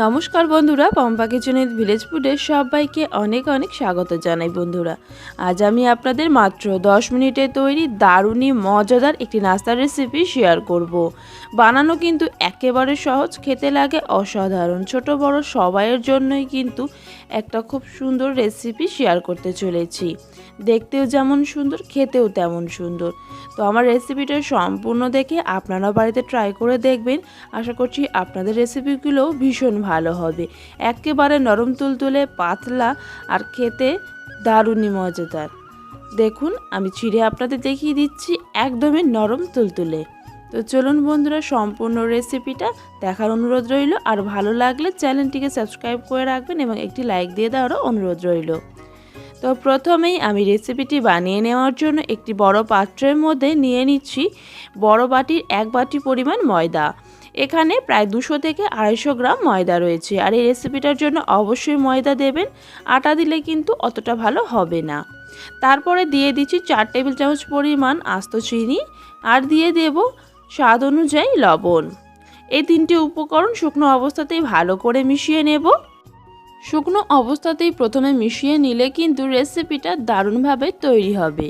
নমস্কার বন্ধুরা, Pampa kitchen with village ফুডে সবাইকে অনেক অনেক স্বাগত জানাই। বন্ধুরা, আজ আমি আপনাদের মাত্র 10 মিনিটে তৈরি দারুণই মজাদার একটি নাস্তার রেসিপি শেয়ার করব। বানানো কিন্তু একেবারে সহজ, খেতে লাগে অসাধারণ। ছোট বড় সবাইয়ের জন্যই কিন্তু একটা খুব সুন্দর রেসিপি শেয়ার করতে চলেছি। দেখতেও যেমন সুন্দর, খেতেও তেমন সুন্দর। তো আমার রেসিপিটা সম্পূর্ণ দেখে আপনারা বাড়িতে ট্রাই করে দেখবেন। আশা করছি আপনাদের রেসিপিগুলো ভীষণ ভালো হবে। একেবারে নরম তুলতুলে, পাতলা আর খেতে দারুণই মজাদার। দেখুন, আমি ছিঁড়ে আপনাদের দেখিয়ে দিচ্ছি, একদমই নরম তুলতুলে। তো চলুন বন্ধুরা, সম্পূর্ণ রেসিপিটা দেখার অনুরোধ রইল। আর ভালো লাগলে চ্যানেলটিকে সাবস্ক্রাইব করে রাখবেন এবং একটি লাইক দিয়ে দেওয়ারও অনুরোধ রইল। তো প্রথমেই আমি রেসিপিটি বানিয়ে নেওয়ার জন্য একটি বড় পাত্রের মধ্যে নিয়ে নিচ্ছি বড় বাটির 1 বাটি পরিমাণ ময়দা। এখানে প্রায় 200 থেকে 250 গ্রাম ময়দা রয়েছে। আর এই রেসিপিটার জন্য অবশ্যই ময়দা দেবেন, আটা দিলে কিন্তু অতটা ভালো হবে না। তারপরে দিয়ে দিচ্ছি 4 টেবিল চামচ পরিমাণ আস্ত চিনি, আর দিয়ে দেব স্বাদ অনুযায়ী লবণ। এই 3টে উপকরণ শুকনো অবস্থাতেই ভালো করে মিশিয়ে নেব। শুকনো অবস্থাতেই প্রথমে মিশিয়ে নিলে কিন্তু রেসিপিটা দারুণভাবে তৈরি হবে।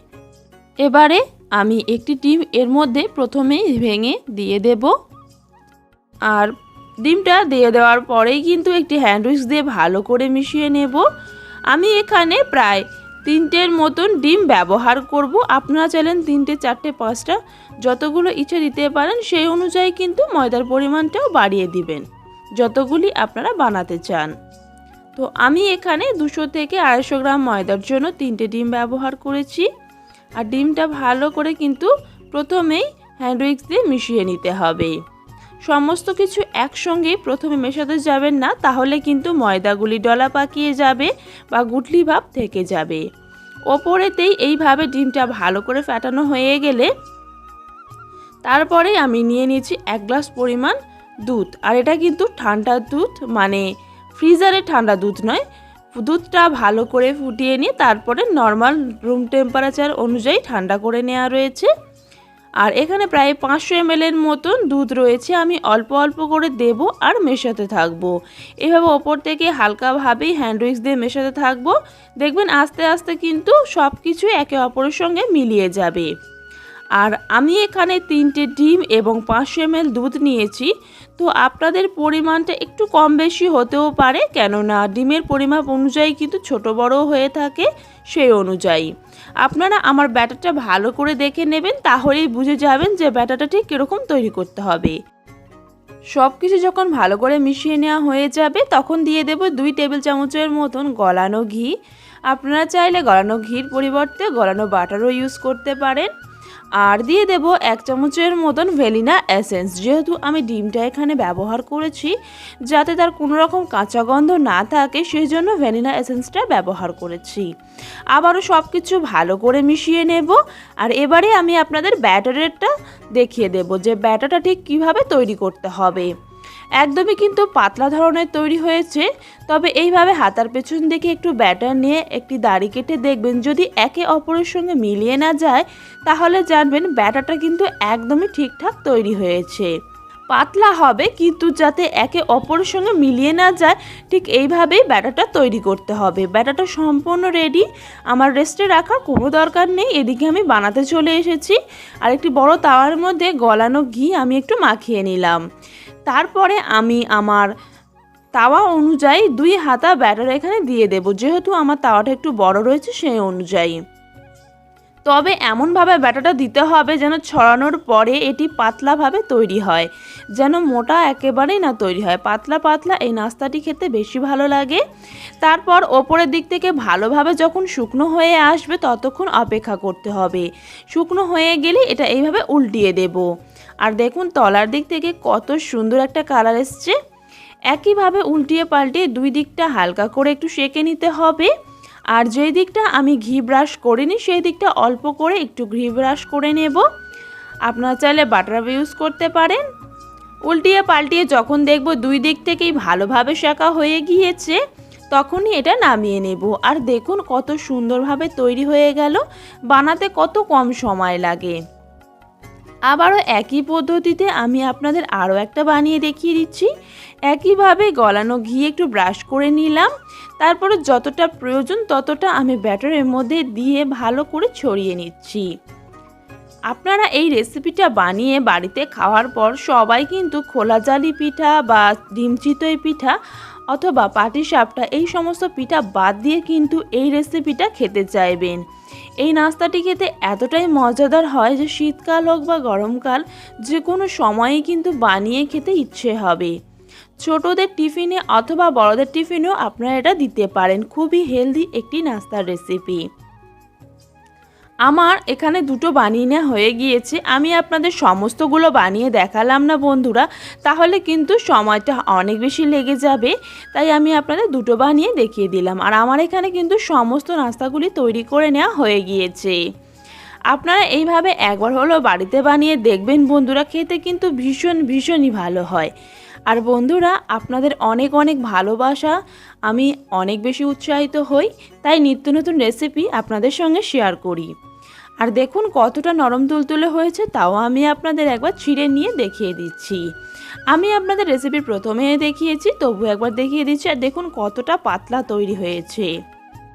এবারে আমি একটি ডিম এর মধ্যে প্রথমেই ভেঙে দিয়ে দেব। আর ডিমটা দিয়ে দেওয়ার পরেই কিন্তু একটি হ্যান্ড উইক্স দিয়ে ভালো করে মিশিয়ে নেব। আমি এখানে প্রায় 3টের মতন ডিম ব্যবহার করব। আপনারা চাইলেন 3টে, 4টে, 5টা যতগুলো ইচ্ছে দিতে পারেন। সেই অনুযায়ী কিন্তু ময়দার পরিমাণটাও বাড়িয়ে দিবেন যতগুলি আপনারা বানাতে চান। তো আমি এখানে 200 থেকে 250 গ্রাম ময়দার জন্য 3টে ডিম ব্যবহার করেছি। আর ডিমটা ভালো করে কিন্তু প্রথমেই হ্যান্ড উইক্স দিয়ে মিশিয়ে নিতে হবে। সমস্ত কিছু একসঙ্গেই প্রথমে মেশাতে যাবেন না, তাহলে কিন্তু ময়দাগুলি ডলা পাকিয়ে যাবে বা গুটলি ভাব থেকে যাবে। ওপরেতেই এইভাবে ডিমটা ভালো করে ফেটানো হয়ে গেলে তারপরে আমি নিয়ে নিয়েছি 1 গ্লাস পরিমাণ দুধ। আর এটা কিন্তু ঠান্ডা দুধ, মানে ফ্রিজারে ঠান্ডা দুধ নয়। দুধটা ভালো করে ফুটিয়ে নিয়ে তারপরে নর্মাল রুম টেম্পারেচার অনুযায়ী ঠান্ডা করে নেওয়া রয়েছে। আর এখানে প্রায় 500 ml এর মতন দুধ রয়েছে। আমি অল্প অল্প করে দেব আর মেশাতে থাকবো। এভাবে ওপর থেকে হালকাভাবেই হ্যান্ড উইক্স দিয়ে মেশাতে থাকবো। দেখবেন আস্তে আস্তে কিন্তু সব কিছু একে অপরের সঙ্গে মিলিয়ে যাবে। আর আমি এখানে 3টে ডিম এবং 500 ml দুধ নিয়েছি। তো আপনাদের পরিমাণটা একটু কম বেশি হতেও পারে, কেননা ডিমের পরিমাপ অনুযায়ী কিন্তু ছোট বড়ও হয়ে থাকে। সেই অনুযায়ী আপনারা আমার ব্যাটারটা ভালো করে দেখে নেবেন, তাহলেই বুঝে যাবেন যে ব্যাটারটা ঠিক কীরকম তৈরি করতে হবে। সব কিছু যখন ভালো করে মিশিয়ে নেওয়া হয়ে যাবে, তখন দিয়ে দেব 2 টেবিল চামচের মতন গলানো ঘি। আপনারা চাইলে গলানো ঘির পরিবর্তে গলানো বাটারও ইউজ করতে পারেন। আর দিয়ে দেব 1 চামচের মতন ভ্যানিলা এসেন্স। যেহেতু আমি ডিমটা এখানে ব্যবহার করেছি, যাতে তার কোনো রকম কাঁচা গন্ধ না থাকে, সেই জন্য ভ্যানিলা এসেন্সটা ব্যবহার করেছি। আবারও সব কিছু ভালো করে মিশিয়ে নেব। আর এবারে আমি আপনাদের ব্যাটারেরটা দেখিয়ে দেব যে ব্যাটারটা ঠিক কিভাবে তৈরি করতে হবে। একদমই কিন্তু পাতলা ধরনের তৈরি হয়েছে। তবে এইভাবে হাতার পেছন দিকে একটু ব্যাটার নিয়ে একটি দাড়ি কেটে দেখবেন, যদি একে অপরের সঙ্গে মিলিয়ে না যায়, তাহলে জানবেন ব্যাটারটা কিন্তু একদমই ঠিকঠাক তৈরি হয়েছে। পাতলা হবে কিন্তু যাতে একে অপরের সঙ্গে মিলিয়ে না যায়, ঠিক এইভাবেই ব্যাটারটা তৈরি করতে হবে। ব্যাটারটা সম্পূর্ণ রেডি, আমার রেস্টে রাখার কোনো দরকার নেই। এদিকে আমি বানাতে চলে এসেছি। আর একটি বড় তাওয়ার মধ্যে গলানো ঘি আমি একটু মাখিয়ে নিলাম। তারপরে আমি আমার তাওয়া অনুযায়ী 2 হাতা ব্যাটার এখানে দিয়ে দেব, যেহেতু আমার তাওয়াটা একটু বড় রয়েছে সেই অনুযায়ী। তবে এমনভাবে ব্যাটারটা দিতে হবে যেন ছড়ানোর পরে এটি পাতলাভাবে তৈরি হয়, যেন মোটা একেবারেই না তৈরি হয়। পাতলা পাতলা এই নাস্তাটি খেতে বেশি ভালো লাগে। তারপর ওপরের দিক থেকে ভালোভাবে যখন শুকনো হয়ে আসবে, ততক্ষণ অপেক্ষা করতে হবে। শুকনো হয়ে গেলে এটা এইভাবে উল্টিয়ে দেব। আর দেখুন তলার দিক থেকে কত সুন্দর একটা কালার এসছে। একইভাবে উল্টিয়ে পাল্টিয়ে 2 দিকটা হালকা করে একটু সেঁকে নিতে হবে। আর যেই দিকটা আমি ঘি ব্রাশ করিনি, সেই দিকটা অল্প করে একটু ঘি ব্রাশ করে নেব। আপনারা চাইলে বাটার ইউজ করতে পারেন। উল্টিয়ে পাল্টিয়ে যখন দেখব 2 দিক থেকেই ভালোভাবে সেঁকা হয়ে গিয়েছে, তখনই এটা নামিয়ে নেব। আর দেখুন কত সুন্দরভাবে তৈরি হয়ে গেল। বানাতে কত কম সময় লাগে। আবারও একই পদ্ধতিতে আমি আপনাদের আরও একটা বানিয়ে দেখিয়ে দিচ্ছি। একইভাবে গলানো ঘি একটু ব্রাশ করে নিলাম, তারপরে যতটা প্রয়োজন ততটা আমি ব্যাটারের মধ্যে দিয়ে ভালো করে ছড়িয়ে নিচ্ছি। আপনারা এই রেসিপিটা বানিয়ে বাড়িতে খাওয়ার পর সবাই কিন্তু খোলা জালি পিঠা বা ডিম চিতই পিঠা অথবা পাটিসাপটা এই সমস্ত পিঠা বাদ দিয়ে কিন্তু এই রেসিপিটা খেতে চাইবেন। এই নাস্তাটি খেতে এতটাই মজাদার হয় যে শীতকাল হোক বা গরমকাল যে কোনো সময়ই কিন্তু বানিয়ে খেতে ইচ্ছে হবে। ছোটদের টিফিনে অথবা বড়দের টিফিনেও আপনারা এটা দিতে পারেন। খুবই হেলদি একটি নাস্তার রেসিপি। আমার এখানে দুটো বানিয়ে নেওয়া হয়ে গিয়েছে। আমি আপনাদের সমস্তগুলো বানিয়ে দেখালাম না বন্ধুরা, তাহলে কিন্তু সময়টা অনেক বেশি লেগে যাবে, তাই আমি আপনাদের দুটো বানিয়ে দেখিয়ে দিলাম। আর আমার এখানে কিন্তু সমস্ত নাস্তাগুলি তৈরি করে নেওয়া হয়ে গিয়েছে। আপনারা এইভাবে একবার হলেও বাড়িতে বানিয়ে দেখবেন বন্ধুরা, খেতে কিন্তু ভীষণই ভালো হয়। আর বন্ধুরা, আপনাদের অনেক অনেক ভালোবাসা, আমি অনেক বেশি উৎসাহিত হই, তাই নিত্য নতুন রেসিপি আপনাদের সঙ্গে শেয়ার করি। আর দেখুন কতটা নরম তুলতুলে হয়েছে, তাও আমি আপনাদের একবার ছিঁড়ে নিয়ে দেখিয়ে দিচ্ছি। আমি আপনাদের রেসিপি প্রথমে দেখিয়েছি, তবু একবার দেখিয়ে দিচ্ছি। আর দেখুন কতটা পাতলা তৈরি হয়েছে।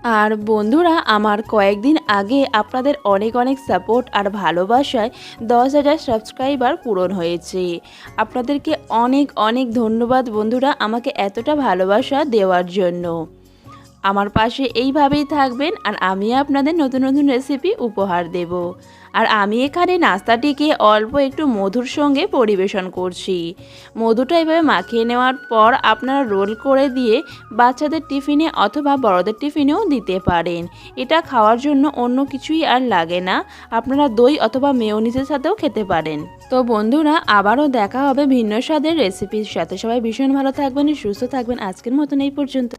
আর বন্ধুরা, আমার কয়েকদিন আগে আপনাদের অনেক অনেক সাপোর্ট আর ভালোবাসায় 10,000 সাবস্ক্রাইবার পূরণ হয়েছে। আপনাদেরকে অনেক অনেক ধন্যবাদ বন্ধুরা, আমাকে এতটা ভালোবাসা দেওয়ার জন্য। আমার পাশে এইভাবেই থাকবেন, আর আমি আপনাদের নতুন নতুন রেসিপি উপহার দেব। আর আমি এখানে নাস্তাটিকে অল্প একটু মধুর সঙ্গে পরিবেশন করছি। মধুটা এভাবে মাখিয়ে নেওয়ার পর আপনারা রোল করে দিয়ে বাচ্চাদের টিফিনে অথবা বড়দের টিফিনেও দিতে পারেন। এটা খাওয়ার জন্য অন্য কিছুই আর লাগে না। আপনারা দই অথবা মেয়োনিজের সাথেও খেতে পারেন। তো বন্ধুরা, আবারও দেখা হবে ভিন্ন স্বাদের রেসিপির সাথে। সবাই ভীষণ ভালো থাকবেন, সুস্থ থাকবেন। আজকের মতন এই পর্যন্ত।